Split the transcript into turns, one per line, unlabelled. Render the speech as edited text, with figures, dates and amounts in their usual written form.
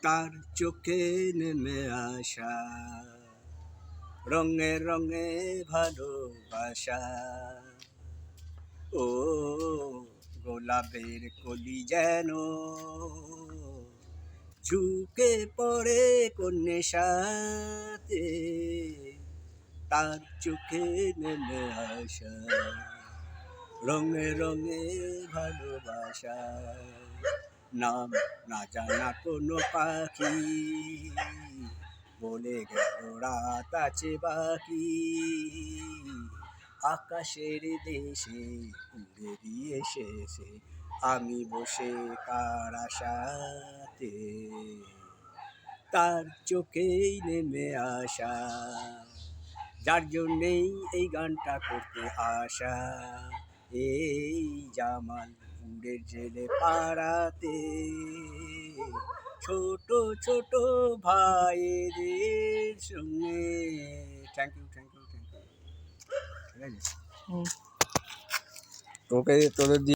তার চোখে নেমে আসা রঙে রঙে ভালোবাসা। ও গোলাপের কলি যেন ঝুঁকে পড়ে কোন নেশাতে, তার চোখে নেমে আসা রঙে রঙে ভালোবাসা। নাম না জানা কোনো পাখি বলে গেল রাত আছে বাকি, আকাশের দেশে উড়ে দিয়ে শেষে আমি বসে কার আশাতে, তার চোখেই নেমে আসা। যার জন্যেই এই গানটা করতে আসা, এই জামালপুরের জেলে পাড়াতে ছোট ছোট ভাইদের সঙ্গে। Thank you thank you thank you. ঠিক আছে, তোকে তোদের